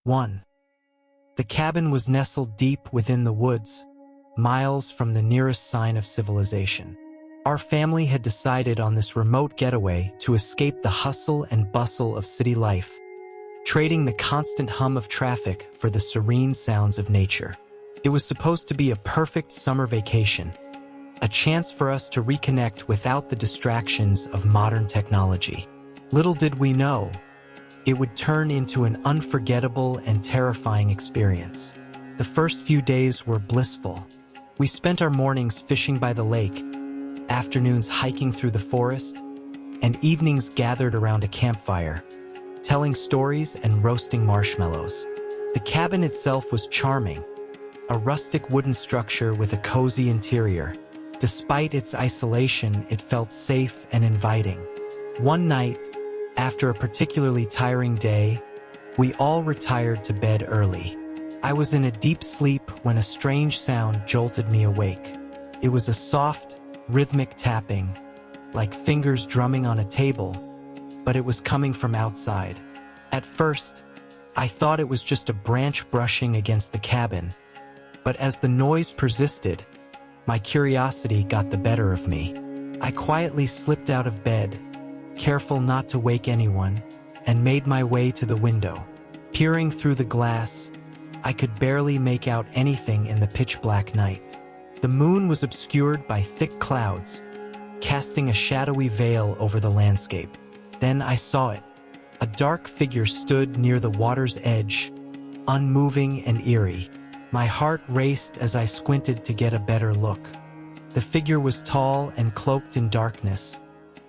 1. The cabin was nestled deep within the woods, miles from the nearest sign of civilization. Our family had decided on this remote getaway to escape the hustle and bustle of city life, trading the constant hum of traffic for the serene sounds of nature. It was supposed to be a perfect summer vacation, a chance for us to reconnect without the distractions of modern technology. Little did we know, it would turn into an unforgettable and terrifying experience. The first few days were blissful. We spent our mornings fishing by the lake, afternoons hiking through the forest, and evenings gathered around a campfire, telling stories and roasting marshmallows. The cabin itself was charming, a rustic wooden structure with a cozy interior. Despite its isolation, it felt safe and inviting. One night, after a particularly tiring day, we all retired to bed early. I was in a deep sleep when a strange sound jolted me awake. It was a soft, rhythmic tapping, like fingers drumming on a table, but it was coming from outside. At first, I thought it was just a branch brushing against the cabin, but as the noise persisted, my curiosity got the better of me. I quietly slipped out of bed, careful not to wake anyone, and made my way to the window. Peering through the glass, I could barely make out anything in the pitch-black night. The moon was obscured by thick clouds, casting a shadowy veil over the landscape. Then I saw it. A dark figure stood near the water's edge, unmoving and eerie. My heart raced as I squinted to get a better look. The figure was tall and cloaked in darkness,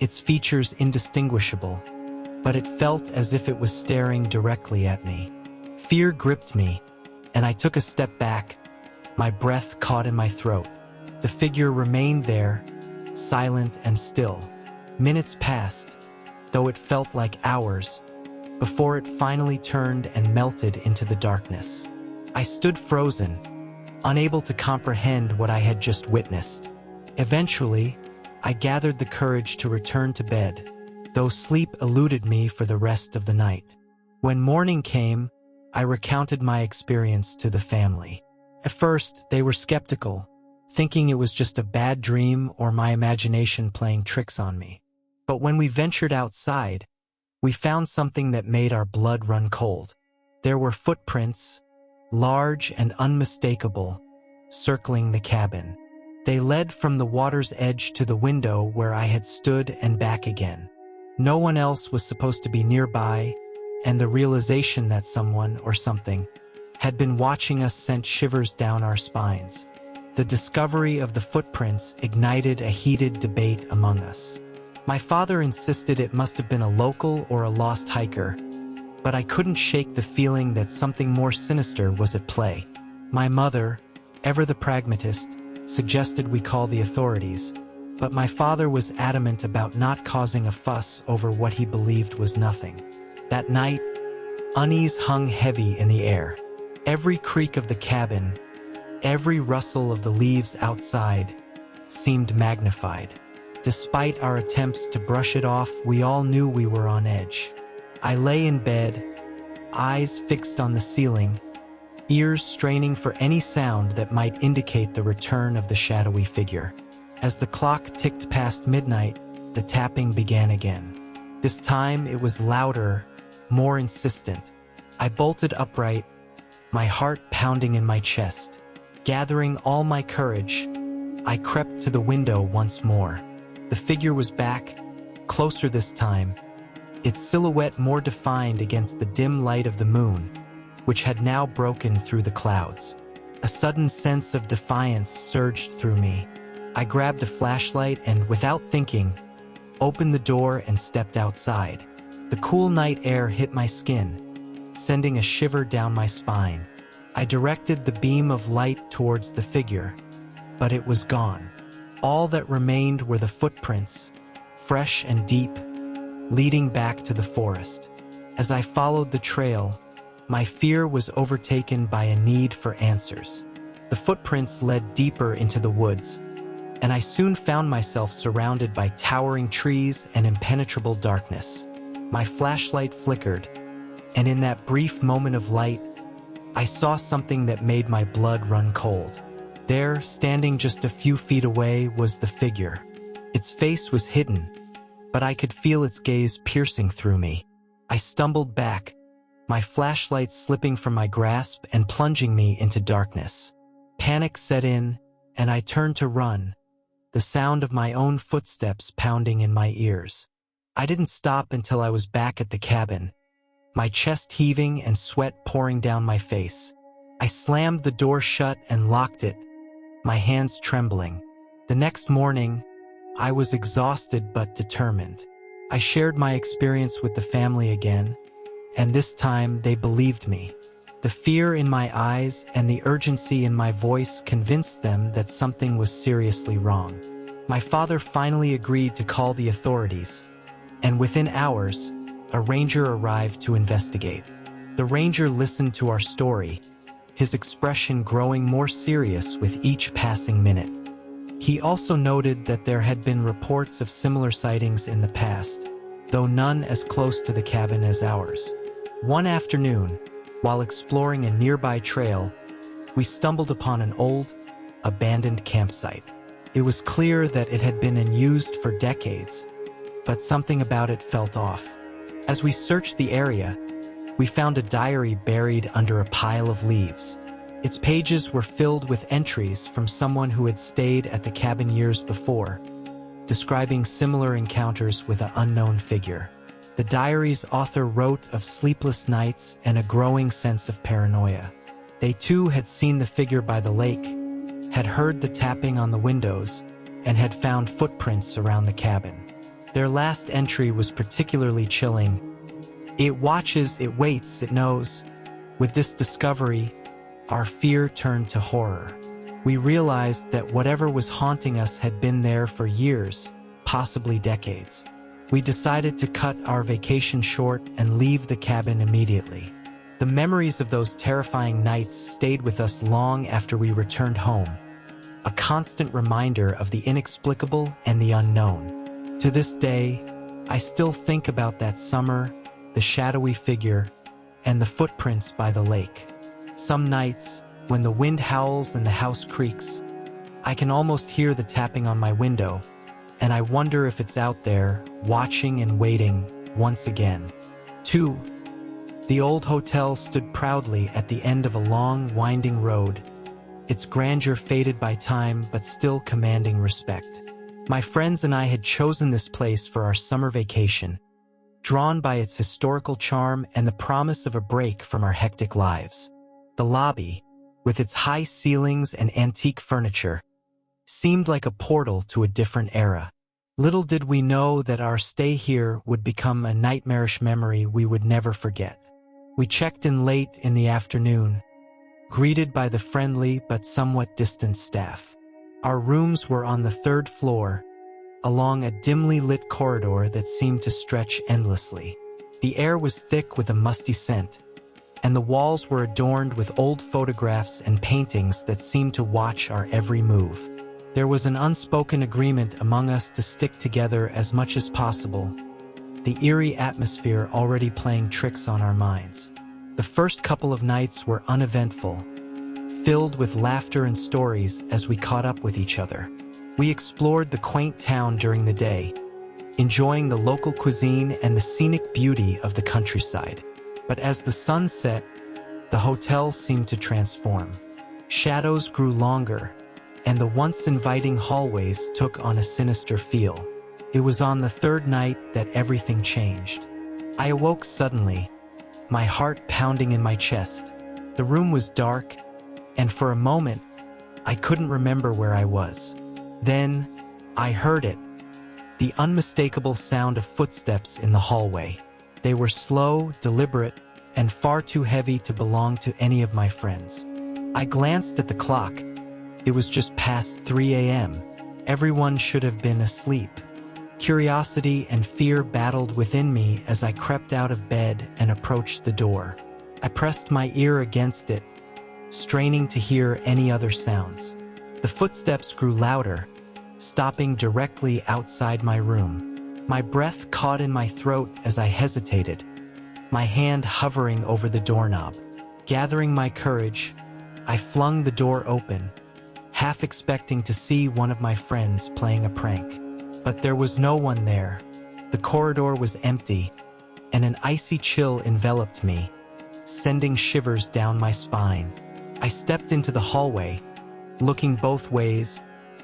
its features indistinguishable, but it felt as if it was staring directly at me. Fear gripped me, and I took a step back, my breath caught in my throat. The figure remained there, silent and still. Minutes passed, though it felt like hours, before it finally turned and melted into the darkness. I stood frozen, unable to comprehend what I had just witnessed. Eventually, I gathered the courage to return to bed, though sleep eluded me for the rest of the night. When morning came, I recounted my experience to the family. At first, they were skeptical, thinking it was just a bad dream or my imagination playing tricks on me. But when we ventured outside, we found something that made our blood run cold. There were footprints, large and unmistakable, circling the cabin. They led from the water's edge to the window where I had stood and back again. No one else was supposed to be nearby, and the realization that someone or something had been watching us sent shivers down our spines. The discovery of the footprints ignited a heated debate among us. My father insisted it must have been a local or a lost hiker, but I couldn't shake the feeling that something more sinister was at play. My mother, ever the pragmatist, suggested we call the authorities, but my father was adamant about not causing a fuss over what he believed was nothing. That night, unease hung heavy in the air. Every creak of the cabin, every rustle of the leaves outside, seemed magnified. Despite our attempts to brush it off, we all knew we were on edge. I lay in bed, eyes fixed on the ceiling, ears straining for any sound that might indicate the return of the shadowy figure. As the clock ticked past midnight, the tapping began again. This time it was louder, more insistent. I bolted upright, my heart pounding in my chest. Gathering all my courage, I crept to the window once more. The figure was back, closer this time, its silhouette more defined against the dim light of the moon, which had now broken through the clouds. A sudden sense of defiance surged through me. I grabbed a flashlight and, without thinking, opened the door and stepped outside. The cool night air hit my skin, sending a shiver down my spine. I directed the beam of light towards the figure, but it was gone. All that remained were the footprints, fresh and deep, leading back to the forest. As I followed the trail, my fear was overtaken by a need for answers. The footprints led deeper into the woods, and I soon found myself surrounded by towering trees and impenetrable darkness. My flashlight flickered, and in that brief moment of light, I saw something that made my blood run cold. There, standing just a few feet away, was the figure. Its face was hidden, but I could feel its gaze piercing through me. I stumbled back, my flashlight slipping from my grasp and plunging me into darkness. Panic set in, and I turned to run, the sound of my own footsteps pounding in my ears. I didn't stop until I was back at the cabin, my chest heaving and sweat pouring down my face. I slammed the door shut and locked it, my hands trembling. The next morning, I was exhausted but determined. I shared my experience with the family again, and this time they believed me. The fear in my eyes and the urgency in my voice convinced them that something was seriously wrong. My father finally agreed to call the authorities, and within hours, a ranger arrived to investigate. The ranger listened to our story, his expression growing more serious with each passing minute. He also noted that there had been reports of similar sightings in the past, though none as close to the cabin as ours. One afternoon, while exploring a nearby trail, we stumbled upon an old, abandoned campsite. It was clear that it had been unused for decades, but something about it felt off. As we searched the area, we found a diary buried under a pile of leaves. Its pages were filled with entries from someone who had stayed at the cabin years before, describing similar encounters with an unknown figure. The diary's author wrote of sleepless nights and a growing sense of paranoia. They too had seen the figure by the lake, had heard the tapping on the windows, and had found footprints around the cabin. Their last entry was particularly chilling. It watches, it waits, it knows. With this discovery, our fear turned to horror. We realized that whatever was haunting us had been there for years, possibly decades. We decided to cut our vacation short and leave the cabin immediately. The memories of those terrifying nights stayed with us long after we returned home, a constant reminder of the inexplicable and the unknown. To this day, I still think about that summer, the shadowy figure, and the footprints by the lake. Some nights, when the wind howls and the house creaks, I can almost hear the tapping on my window, and I wonder if it's out there, watching and waiting, once again. 2. The old hotel stood proudly at the end of a long, winding road, its grandeur faded by time but still commanding respect. My friends and I had chosen this place for our summer vacation, drawn by its historical charm and the promise of a break from our hectic lives. The lobby, with its high ceilings and antique furniture, seemed like a portal to a different era. Little did we know that our stay here would become a nightmarish memory we would never forget. We checked in late in the afternoon, greeted by the friendly but somewhat distant staff. Our rooms were on the 3rd floor, along a dimly lit corridor that seemed to stretch endlessly. The air was thick with a musty scent, and the walls were adorned with old photographs and paintings that seemed to watch our every move. There was an unspoken agreement among us to stick together as much as possible, the eerie atmosphere already playing tricks on our minds. The first couple of nights were uneventful, filled with laughter and stories as we caught up with each other. We explored the quaint town during the day, enjoying the local cuisine and the scenic beauty of the countryside. But as the sun set, the hotel seemed to transform. Shadows grew longer, and the once inviting hallways took on a sinister feel. It was on the 3rd night that everything changed. I awoke suddenly, my heart pounding in my chest. The room was dark, and for a moment, I couldn't remember where I was. Then, I heard it, the unmistakable sound of footsteps in the hallway. They were slow, deliberate, and far too heavy to belong to any of my friends. I glanced at the clock. It was just past 3 a.m. Everyone should have been asleep. Curiosity and fear battled within me as I crept out of bed and approached the door. I pressed my ear against it, straining to hear any other sounds. The footsteps grew louder, stopping directly outside my room. My breath caught in my throat as I hesitated, my hand hovering over the doorknob. Gathering my courage, I flung the door open, half expecting to see one of my friends playing a prank. But there was no one there. The corridor was empty, and an icy chill enveloped me, sending shivers down my spine. I stepped into the hallway, looking both ways,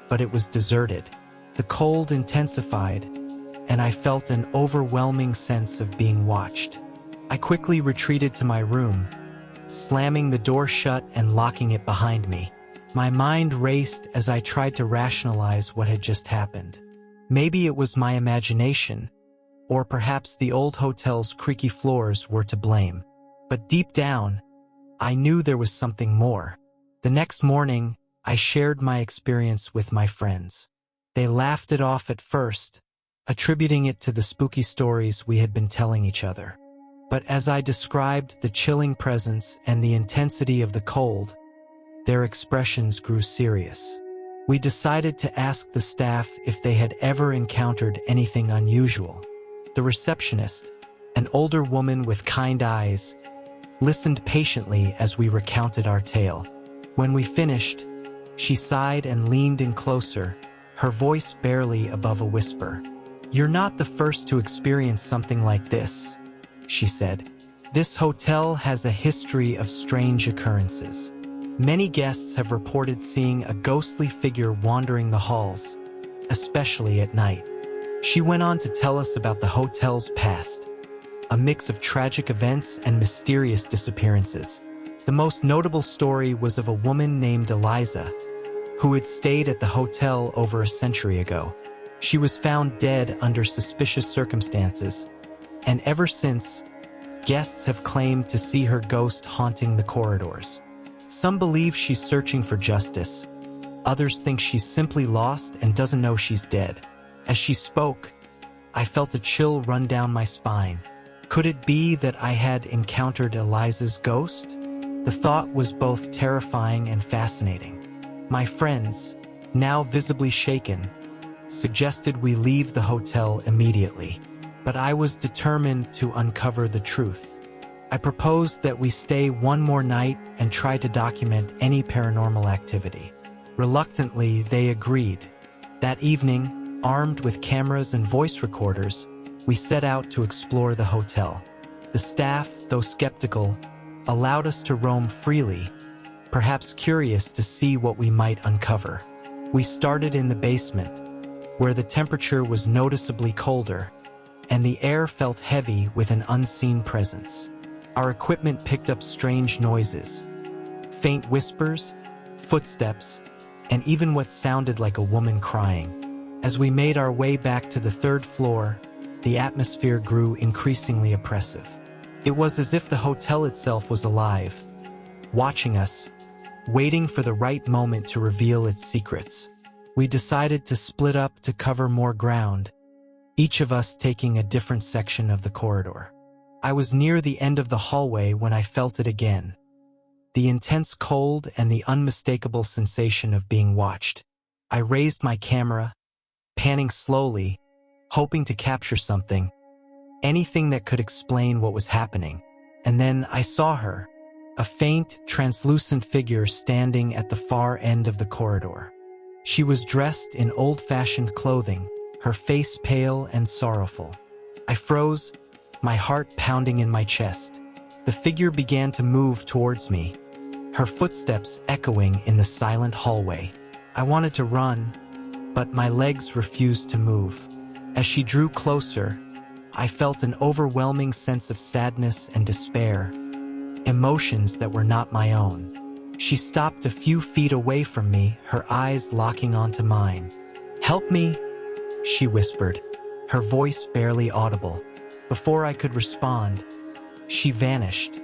but it was deserted. The cold intensified, and I felt an overwhelming sense of being watched. I quickly retreated to my room, slamming the door shut and locking it behind me. My mind raced as I tried to rationalize what had just happened. Maybe it was my imagination, or perhaps the old hotel's creaky floors were to blame. But deep down, I knew there was something more. The next morning, I shared my experience with my friends. They laughed it off at first, attributing it to the spooky stories we had been telling each other. But as I described the chilling presence and the intensity of the cold, their expressions grew serious. We decided to ask the staff if they had ever encountered anything unusual. The receptionist, an older woman with kind eyes, listened patiently as we recounted our tale. When we finished, she sighed and leaned in closer, her voice barely above a whisper. "You're not the first to experience something like this," she said. "This hotel has a history of strange occurrences. Many guests have reported seeing a ghostly figure wandering the halls, especially at night." She went on to tell us about the hotel's past, a mix of tragic events and mysterious disappearances. The most notable story was of a woman named Eliza, who had stayed at the hotel over a century ago. She was found dead under suspicious circumstances, and ever since, guests have claimed to see her ghost haunting the corridors. Some believe she's searching for justice. Others think she's simply lost and doesn't know she's dead. As she spoke, I felt a chill run down my spine. Could it be that I had encountered Eliza's ghost? The thought was both terrifying and fascinating. My friends, now visibly shaken, suggested we leave the hotel immediately, but I was determined to uncover the truth. I proposed that we stay one more night and try to document any paranormal activity. Reluctantly, they agreed. That evening, armed with cameras and voice recorders, we set out to explore the hotel. The staff, though skeptical, allowed us to roam freely, perhaps curious to see what we might uncover. We started in the basement, where the temperature was noticeably colder, and the air felt heavy with an unseen presence. Our equipment picked up strange noises, faint whispers, footsteps, and even what sounded like a woman crying. As we made our way back to the third floor, the atmosphere grew increasingly oppressive. It was as if the hotel itself was alive, watching us, waiting for the right moment to reveal its secrets. We decided to split up to cover more ground, each of us taking a different section of the corridor. I was near the end of the hallway when I felt it again. The intense cold and the unmistakable sensation of being watched. I raised my camera, panning slowly, hoping to capture something, anything that could explain what was happening. And then I saw her, a faint, translucent figure standing at the far end of the corridor. She was dressed in old-fashioned clothing, her face pale and sorrowful. I froze, my heart pounding in my chest. The figure began to move towards me, her footsteps echoing in the silent hallway. I wanted to run, but my legs refused to move. As she drew closer, I felt an overwhelming sense of sadness and despair, emotions that were not my own. She stopped a few feet away from me, her eyes locking onto mine. "Help me," she whispered, her voice barely audible. Before I could respond, she vanished,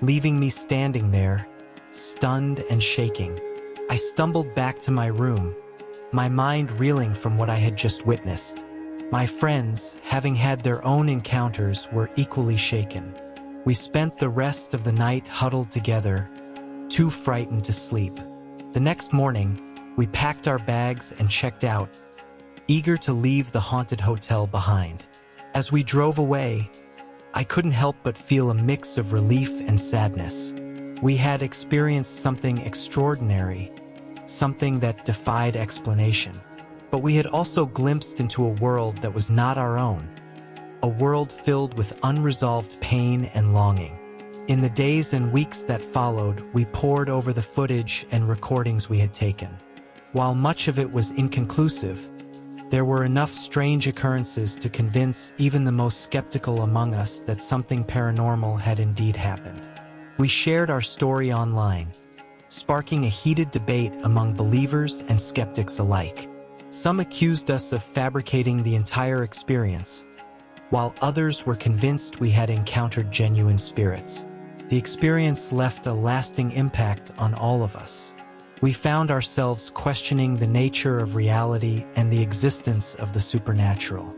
leaving me standing there, stunned and shaking. I stumbled back to my room, my mind reeling from what I had just witnessed. My friends, having had their own encounters, were equally shaken. We spent the rest of the night huddled together, too frightened to sleep. The next morning, we packed our bags and checked out, eager to leave the haunted hotel behind. As we drove away, I couldn't help but feel a mix of relief and sadness. We had experienced something extraordinary, something that defied explanation. But we had also glimpsed into a world that was not our own, a world filled with unresolved pain and longing. In the days and weeks that followed, we pored over the footage and recordings we had taken. While much of it was inconclusive, there were enough strange occurrences to convince even the most skeptical among us that something paranormal had indeed happened. We shared our story online, sparking a heated debate among believers and skeptics alike. Some accused us of fabricating the entire experience, while others were convinced we had encountered genuine spirits. The experience left a lasting impact on all of us. We found ourselves questioning the nature of reality and the existence of the supernatural.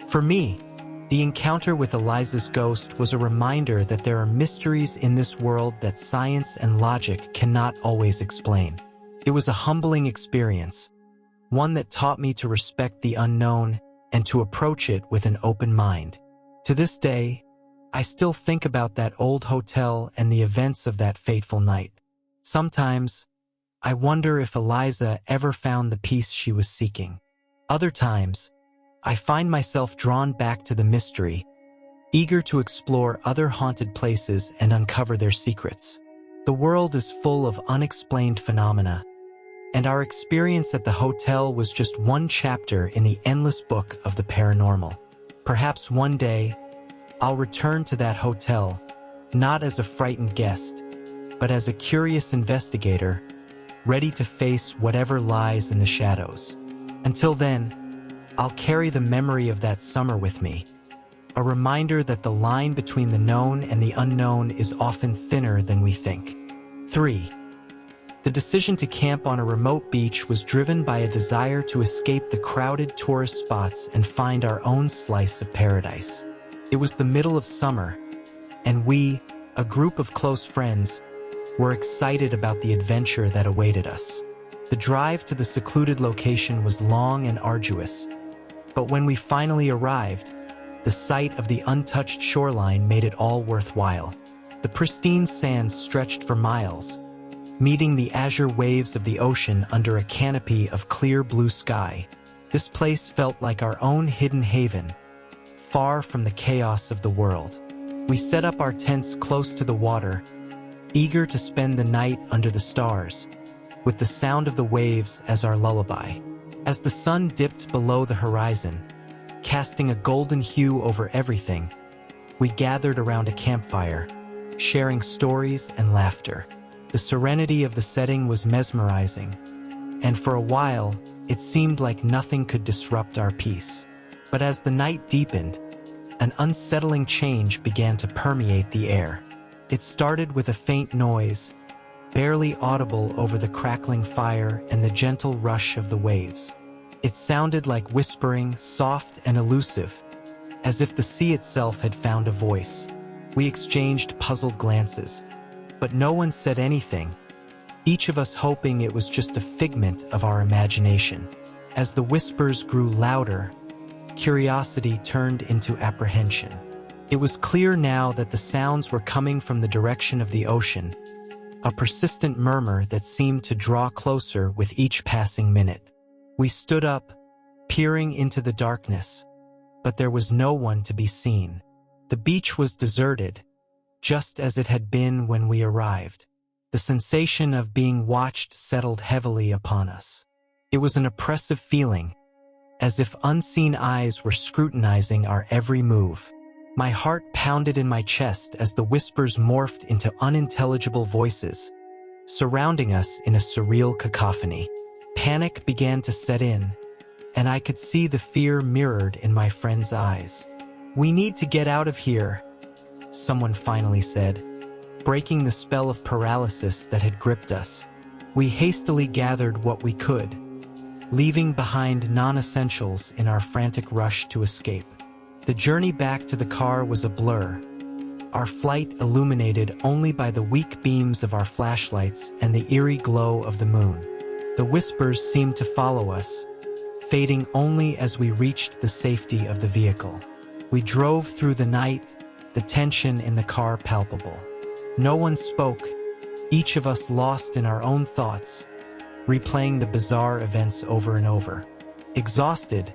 For me, the encounter with Eliza's ghost was a reminder that there are mysteries in this world that science and logic cannot always explain. It was a humbling experience, one that taught me to respect the unknown and to approach it with an open mind. To this day, I still think about that old hotel and the events of that fateful night. Sometimes, I wonder if Eliza ever found the peace she was seeking. Other times, I find myself drawn back to the mystery, eager to explore other haunted places and uncover their secrets. The world is full of unexplained phenomena, and our experience at the hotel was just one chapter in the endless book of the paranormal. Perhaps one day, I'll return to that hotel, not as a frightened guest, but as a curious investigator, ready to face whatever lies in the shadows. Until then, I'll carry the memory of that summer with me, a reminder that the line between the known and the unknown is often thinner than we think. 3. The decision to camp on a remote beach was driven by a desire to escape the crowded tourist spots and find our own slice of paradise. It was the middle of summer, and we, a group of close friends, were excited about the adventure that awaited us. The drive to the secluded location was long and arduous, but when we finally arrived, the sight of the untouched shoreline made it all worthwhile. The pristine sands stretched for miles, meeting the azure waves of the ocean under a canopy of clear blue sky. This place felt like our own hidden haven, far from the chaos of the world. We set up our tents close to the water, eager to spend the night under the stars, with the sound of the waves as our lullaby. As the sun dipped below the horizon, casting a golden hue over everything, we gathered around a campfire, sharing stories and laughter. The serenity of the setting was mesmerizing, and for a while, it seemed like nothing could disrupt our peace. But as the night deepened, an unsettling change began to permeate the air. It started with a faint noise, barely audible over the crackling fire and the gentle rush of the waves. It sounded like whispering, soft and elusive, as if the sea itself had found a voice. We exchanged puzzled glances, but no one said anything, each of us hoping it was just a figment of our imagination. As the whispers grew louder, curiosity turned into apprehension. It was clear now that the sounds were coming from the direction of the ocean, a persistent murmur that seemed to draw closer with each passing minute. We stood up, peering into the darkness, but there was no one to be seen. The beach was deserted, just as it had been when we arrived. The sensation of being watched settled heavily upon us. It was an oppressive feeling, as if unseen eyes were scrutinizing our every move. My heart pounded in my chest as the whispers morphed into unintelligible voices, surrounding us in a surreal cacophony. Panic began to set in, and I could see the fear mirrored in my friend's eyes. "We need to get out of here," someone finally said, breaking the spell of paralysis that had gripped us. We hastily gathered what we could, leaving behind non-essentials in our frantic rush to escape. The journey back to the car was a blur, our flight illuminated only by the weak beams of our flashlights and the eerie glow of the moon. The whispers seemed to follow us, fading only as we reached the safety of the vehicle. We drove through the night, the tension in the car palpable. No one spoke, each of us lost in our own thoughts, replaying the bizarre events over and over. Exhausted,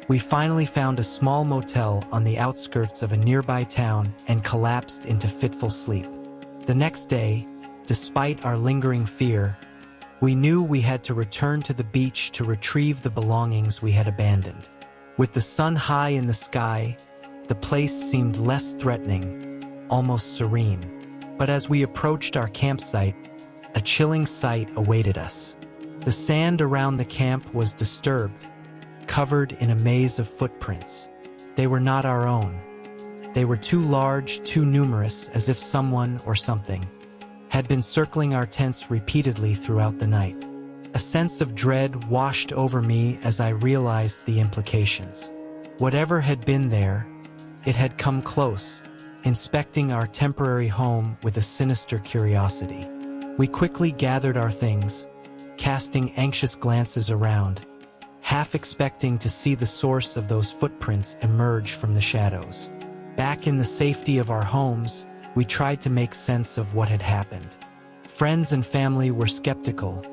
we finally found a small motel on the outskirts of a nearby town and collapsed into fitful sleep. The next day, despite our lingering fear, we knew we had to return to the beach to retrieve the belongings we had abandoned. With the sun high in the sky, the place seemed less threatening, almost serene. But as we approached our campsite, a chilling sight awaited us. The sand around the camp was disturbed, covered in a maze of footprints. They were not our own. They were too large, too numerous, as if someone or something had been circling our tents repeatedly throughout the night. A sense of dread washed over me as I realized the implications. Whatever had been there, it had come close, inspecting our temporary home with a sinister curiosity. We quickly gathered our things, casting anxious glances around, half expecting to see the source of those footprints emerge from the shadows. Back in the safety of our homes, we tried to make sense of what had happened. Friends and family were skeptical,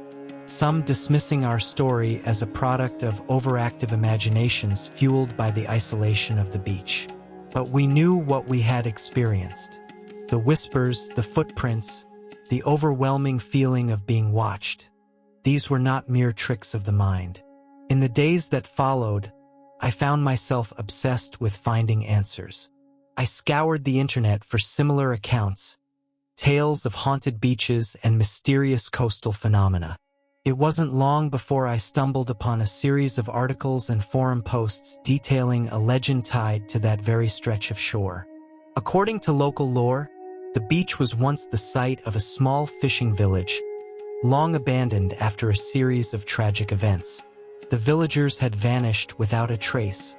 some dismissing our story as a product of overactive imaginations fueled by the isolation of the beach. But we knew what we had experienced. The whispers, the footprints, the overwhelming feeling of being watched. These were not mere tricks of the mind. In the days that followed, I found myself obsessed with finding answers. I scoured the internet for similar accounts, tales of haunted beaches and mysterious coastal phenomena. It wasn't long before I stumbled upon a series of articles and forum posts detailing a legend tied to that very stretch of shore. According to local lore, the beach was once the site of a small fishing village, long abandoned after a series of tragic events. The villagers had vanished without a trace,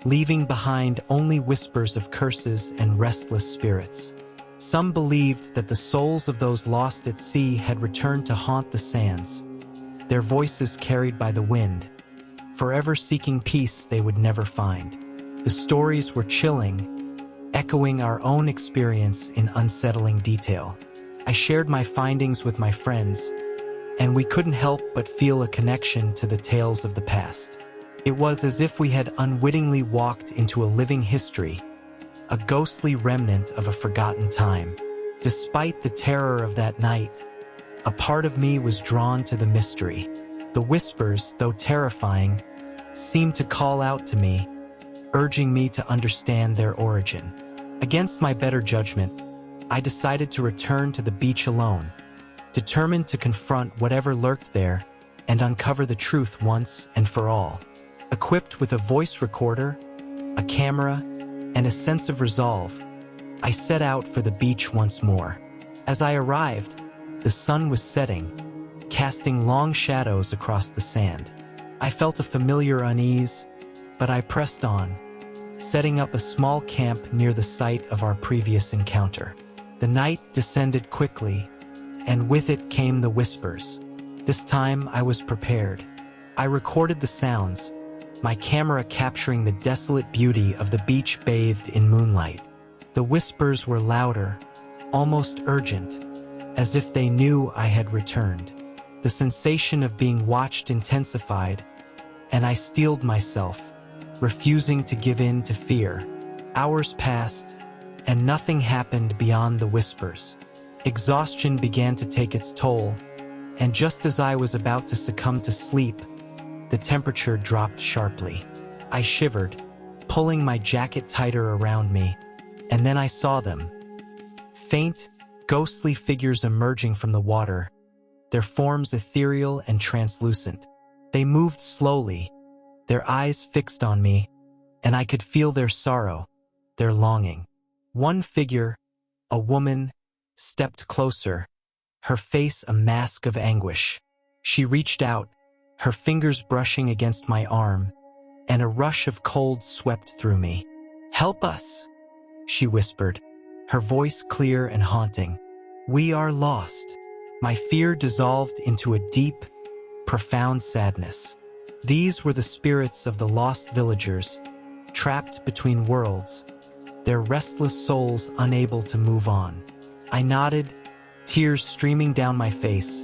leaving behind only whispers of curses and restless spirits. Some believed that the souls of those lost at sea had returned to haunt the sands, their voices carried by the wind, forever seeking peace they would never find. The stories were chilling, echoing our own experience in unsettling detail. I shared my findings with my friends, and we couldn't help but feel a connection to the tales of the past. It was as if we had unwittingly walked into a living history, a ghostly remnant of a forgotten time. Despite the terror of that night, a part of me was drawn to the mystery. The whispers, though terrifying, seemed to call out to me, urging me to understand their origin. Against my better judgment, I decided to return to the beach alone, determined to confront whatever lurked there and uncover the truth once and for all. Equipped with a voice recorder, a camera, and a sense of resolve, I set out for the beach once more. As I arrived, the sun was setting, casting long shadows across the sand. I felt a familiar unease, but I pressed on, setting up a small camp near the site of our previous encounter. The night descended quickly, and with it came the whispers. This time I was prepared. I recorded the sounds, my camera capturing the desolate beauty of the beach bathed in moonlight. The whispers were louder, almost urgent, as if they knew I had returned. The sensation of being watched intensified, and I steeled myself, refusing to give in to fear. Hours passed, and nothing happened beyond the whispers. Exhaustion began to take its toll, and just as I was about to succumb to sleep, the temperature dropped sharply. I shivered, pulling my jacket tighter around me, and then I saw them. Faint, ghostly figures emerging from the water, their forms ethereal and translucent. They moved slowly, their eyes fixed on me, and I could feel their sorrow, their longing. One figure, a woman, stepped closer, her face a mask of anguish. She reached out, her fingers brushing against my arm, and a rush of cold swept through me. "Help us," she whispered, her voice clear and haunting. "We are lost." My fear dissolved into a deep, profound sadness. These were the spirits of the lost villagers, trapped between worlds, their restless souls unable to move on. I nodded, tears streaming down my face,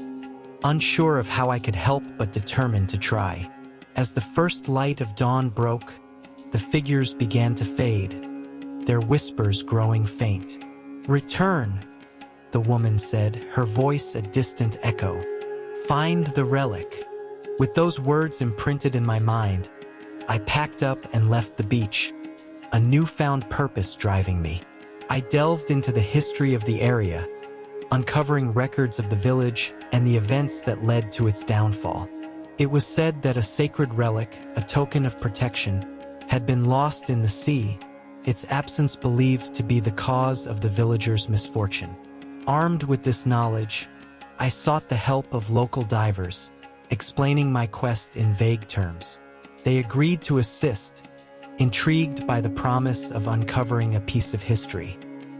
unsure of how I could help but determined to try. As the first light of dawn broke, the figures began to fade, their whispers growing faint. "Return," the woman said, her voice a distant echo. "Find the relic." With those words imprinted in my mind, I packed up and left the beach, a newfound purpose driving me. I delved into the history of the area, uncovering records of the village and the events that led to its downfall. It was said that a sacred relic, a token of protection, had been lost in the sea, its absence believed to be the cause of the villagers' misfortune. Armed with this knowledge, I sought the help of local divers, explaining my quest in vague terms. They agreed to assist, intrigued by the promise of uncovering a piece of history.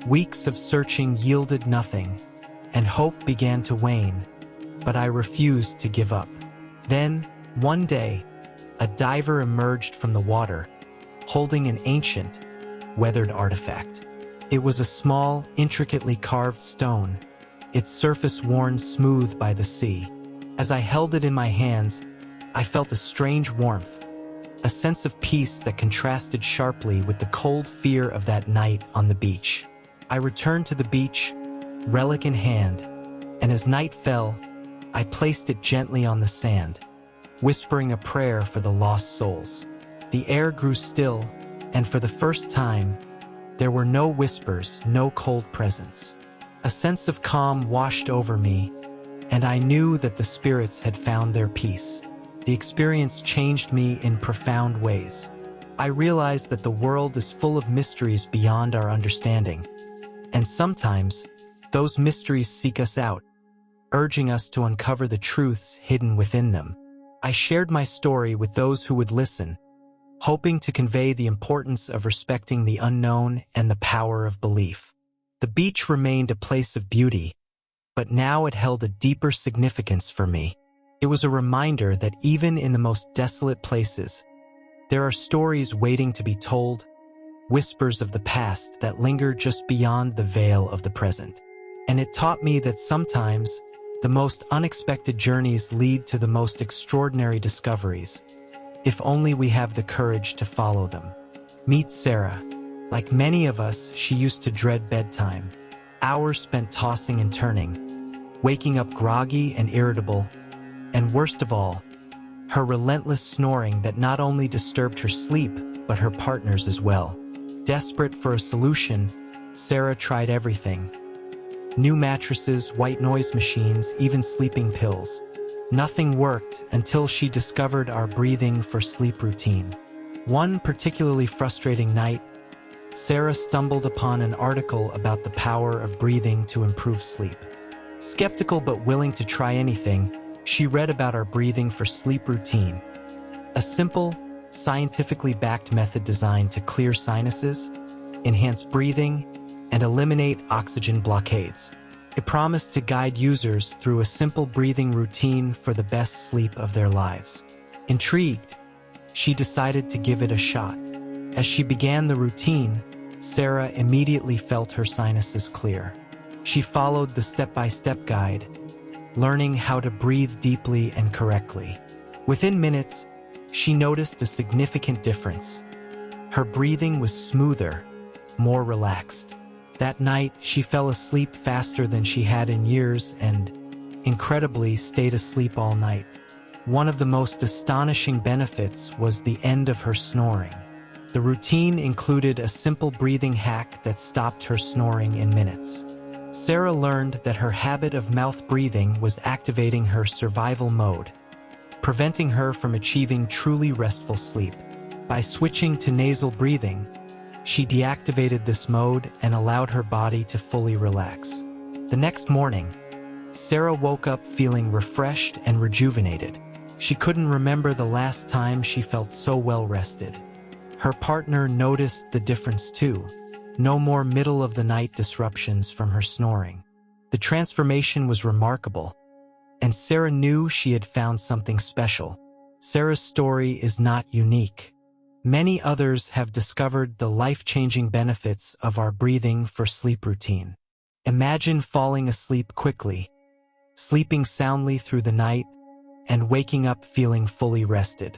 Weeks of searching yielded nothing, and hope began to wane, but I refused to give up. Then, one day, a diver emerged from the water, holding an ancient, weathered artifact. It was a small, intricately carved stone, its surface worn smooth by the sea. As I held it in my hands, I felt a strange warmth, a sense of peace that contrasted sharply with the cold fear of that night on the beach. I returned to the beach, relic in hand, and as night fell, I placed it gently on the sand, whispering a prayer for the lost souls. The air grew still, and for the first time, there were no whispers, no cold presence. A sense of calm washed over me, and I knew that the spirits had found their peace. The experience changed me in profound ways. I realized that the world is full of mysteries beyond our understanding, and sometimes, those mysteries seek us out, urging us to uncover the truths hidden within them. I shared my story with those who would listen, hoping to convey the importance of respecting the unknown and the power of belief. The beach remained a place of beauty, but now it held a deeper significance for me. It was a reminder that even in the most desolate places, there are stories waiting to be told, whispers of the past that linger just beyond the veil of the present. And it taught me that sometimes, the most unexpected journeys lead to the most extraordinary discoveries, if only we have the courage to follow them. Meet Sarah. Like many of us, she used to dread bedtime, hours spent tossing and turning, waking up groggy and irritable, and worst of all, her relentless snoring that not only disturbed her sleep, but her partner's as well. Desperate for a solution, Sarah tried everything. New mattresses, white noise machines, even sleeping pills. Nothing worked until she discovered our breathing for sleep routine. One particularly frustrating night, Sarah stumbled upon an article about the power of breathing to improve sleep. Skeptical but willing to try anything, she read about our breathing for sleep routine, a simple, scientifically backed method designed to clear sinuses, enhance breathing, and eliminate oxygen blockades. It promised to guide users through a simple breathing routine for the best sleep of their lives. Intrigued, she decided to give it a shot. As she began the routine, Sarah immediately felt her sinuses clear. She followed the step-by-step guide, learning how to breathe deeply and correctly. Within minutes, she noticed a significant difference. Her breathing was smoother, more relaxed. That night, she fell asleep faster than she had in years and, incredibly, stayed asleep all night. One of the most astonishing benefits was the end of her snoring. The routine included a simple breathing hack that stopped her snoring in minutes. Sarah learned that her habit of mouth breathing was activating her survival mode, preventing her from achieving truly restful sleep. By switching to nasal breathing, she deactivated this mode and allowed her body to fully relax. The next morning, Sarah woke up feeling refreshed and rejuvenated. She couldn't remember the last time she felt so well rested. Her partner noticed the difference too. No more middle-of-the-night disruptions from her snoring. The transformation was remarkable, and Sarah knew she had found something special. Sarah's story is not unique. Many others have discovered the life-changing benefits of our breathing for sleep routine. Imagine falling asleep quickly, sleeping soundly through the night, and waking up feeling fully rested.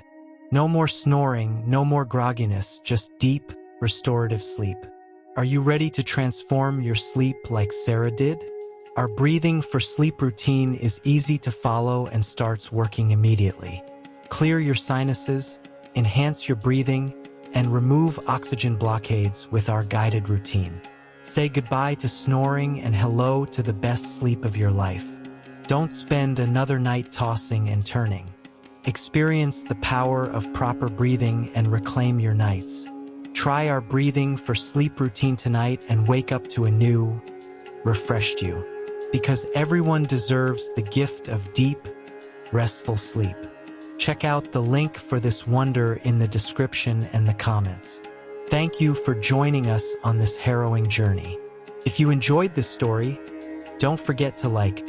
No more snoring, no more grogginess, just deep, restorative sleep. Are you ready to transform your sleep like Sarah did? Our breathing for sleep routine is easy to follow and starts working immediately. Clear your sinuses, enhance your breathing, and remove oxygen blockades with our guided routine. Say goodbye to snoring and hello to the best sleep of your life. Don't spend another night tossing and turning. Experience the power of proper breathing and reclaim your nights. Try our breathing for sleep routine tonight and wake up to a new, refreshed you. Because everyone deserves the gift of deep, restful sleep. Check out the link for this wonder in the description and the comments. Thank you for joining us on this harrowing journey. If you enjoyed this story, don't forget to like,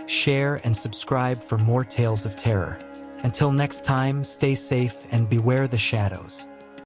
share, and subscribe for more tales of terror. Until next time, stay safe and beware the shadows.